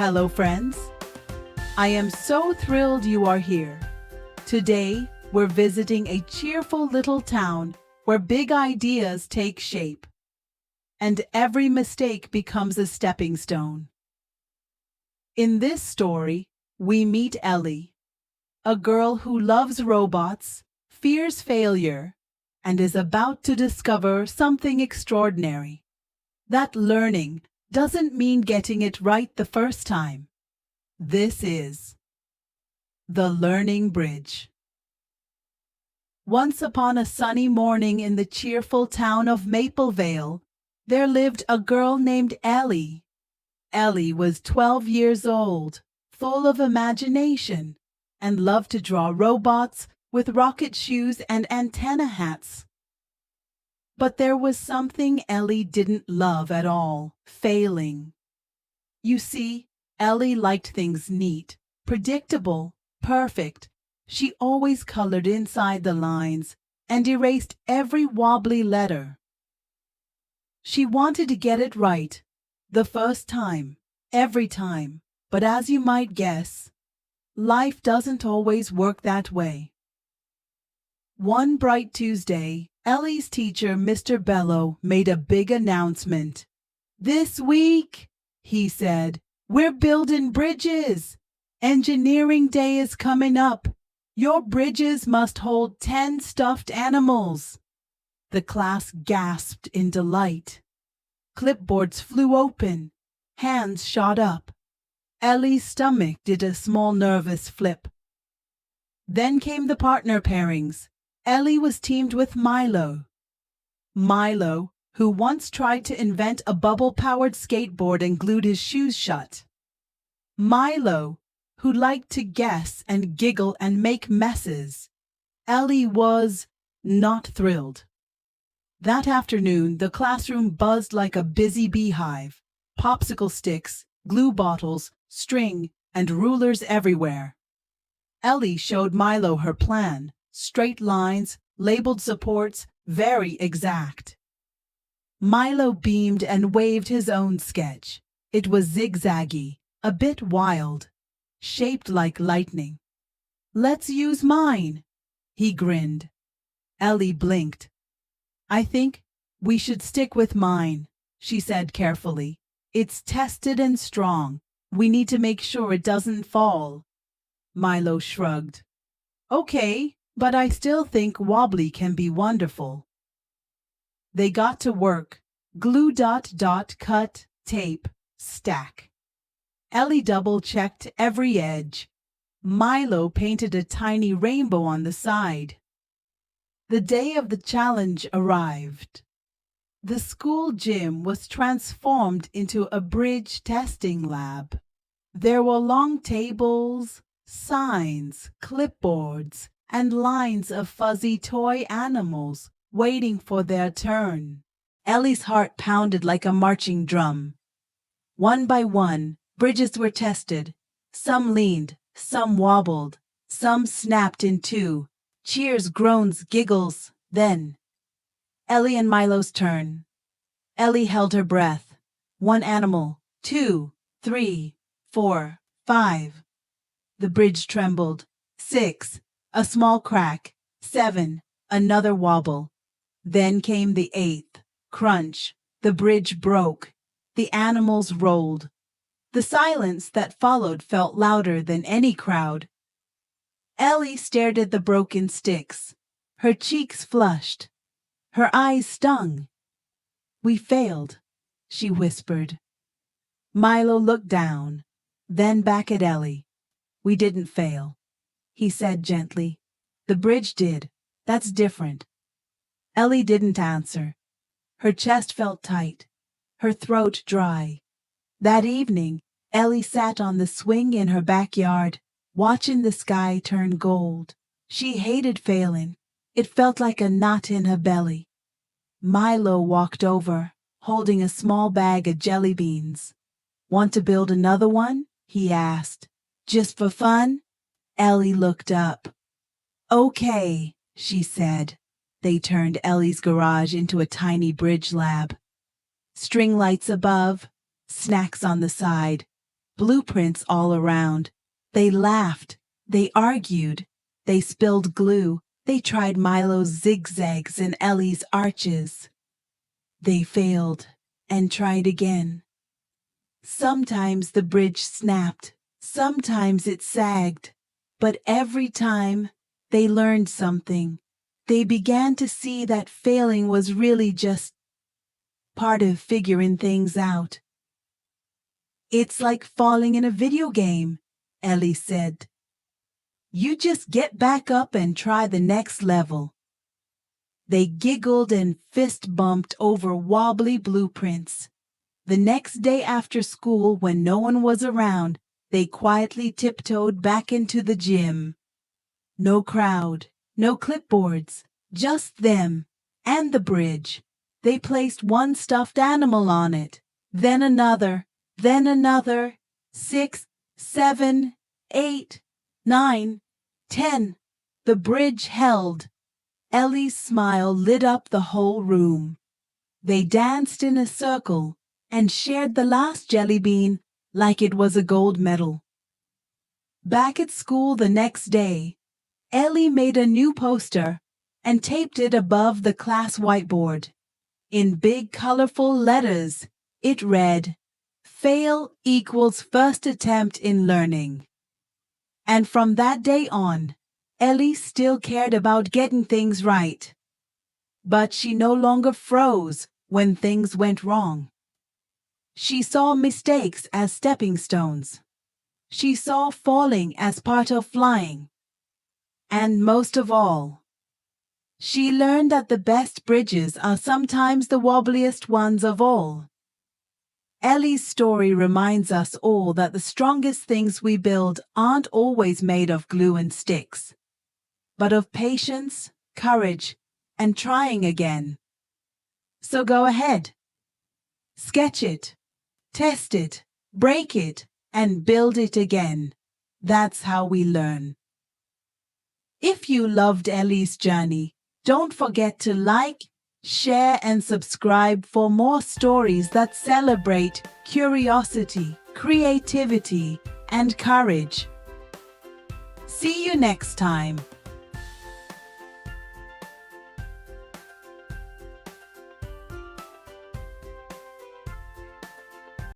Hello, friends. I am so thrilled you are here. Today, we're visiting a cheerful little town where big ideas take shape, and every mistake becomes a stepping stone. In this story, we meet Ellie, a girl who loves robots, fears failure, and is about to discover something extraordinary. That learning doesn't mean getting it right the first time. This is the Learning Bridge. Once upon a sunny morning in the cheerful town of Maplevale, there lived a girl named Ellie. Ellie was 12 years old, full of imagination, and loved to draw robots with rocket shoes and antenna hats. But there was something Ellie didn't love at all: failing. You see, Ellie liked things neat, predictable, perfect. She always colored inside the lines and erased every wobbly letter. She wanted to get it right, the first time, every time. But as you might guess, life doesn't always work that way. One bright Tuesday, Ellie's teacher, Mr. Bello, made a big announcement. "This week," he said, "we're building bridges. Engineering Day is coming up. Your bridges must hold 10 stuffed animals." The class gasped in delight. Clipboards flew open. Hands shot up. Ellie's stomach did a small nervous flip. Then came the partner pairings. Ellie was teamed with Milo. Milo, who once tried to invent a bubble-powered skateboard and glued his shoes shut. Milo, who liked to guess and giggle and make messes. Ellie was not thrilled. That afternoon, the classroom buzzed like a busy beehive. Popsicle sticks, glue bottles, string, and rulers everywhere. Ellie showed Milo her plan. Straight lines, labeled supports, very exact. Milo beamed and waved his own sketch. It was zigzaggy, a bit wild, shaped like lightning. "Let's use mine," he grinned. Ellie blinked. "I think we should stick with mine," she said carefully. "It's tested and strong. We need to make sure it doesn't fall." Milo shrugged. "Okay, but I still think wobbly can be wonderful." They got to work. Glue, cut, tape, stack. Ellie double-checked every edge. Milo painted a tiny rainbow on the side. The day of the challenge arrived. The school gym was transformed into a bridge testing lab. There were long tables, signs, clipboards, and lines of fuzzy toy animals waiting for their turn. Ellie's heart pounded like a marching drum. One by one, bridges were tested. Some leaned, some wobbled, some snapped in two. Cheers, groans, giggles. Then, Ellie and Milo's turn. Ellie held her breath. One animal, 2, 3, 4, 5. The bridge trembled. 6. A small crack. 7. Another wobble. Then came the 8th. Crunch. The bridge broke. The animals rolled. The silence that followed felt louder than any crowd. Ellie stared at the broken sticks. Her cheeks flushed. Her eyes stung. "We failed," she whispered. Milo looked down, then back at Ellie. "We didn't fail," he said gently. "The bridge did. That's different." Ellie didn't answer. Her chest felt tight, her throat dry. That evening, Ellie sat on the swing in her backyard, watching the sky turn gold. She hated failing. It felt like a knot in her belly. Milo walked over, holding a small bag of jelly beans. "Want to build another one?" he asked. "Just for fun?" Ellie looked up. "Okay," she said. They turned Ellie's garage into a tiny bridge lab. String lights above, snacks on the side, blueprints all around. They laughed, they argued, they spilled glue, they tried Milo's zigzags and Ellie's arches. They failed and tried again. Sometimes the bridge snapped, sometimes it sagged, but every time they learned something. They began to see that failing was really just part of figuring things out. It's like falling in a video game, Ellie said. You just get back up and try the next level. They giggled and fist bumped over wobbly blueprints. The next day after school, when no one was around, they quietly tiptoed back into the gym. No crowd, no clipboards, just them and the bridge. They placed one stuffed animal on it, then another, 6, 7, 8, 9, 10. The bridge held. Ellie's smile lit up the whole room. They danced in a circle and shared the last jelly bean like it was a gold medal. Back at school the next day, Ellie made a new poster and taped it above the class whiteboard. In big colorful letters, it read, "Fail equals first attempt in learning." And from that day on, Ellie still cared about getting things right. But she no longer froze when things went wrong. She saw mistakes as stepping stones. She saw falling as part of flying. And most of all, she learned that the best bridges are sometimes the wobbliest ones of all. Ellie's story reminds us all that the strongest things we build aren't always made of glue and sticks, but of patience, courage, and trying again. So go ahead. Sketch it, test it, break it, and build it again. That's how we learn. If you loved Ellie's journey, don't forget to like, share, and subscribe for more stories that celebrate curiosity, creativity, and courage. See you next time.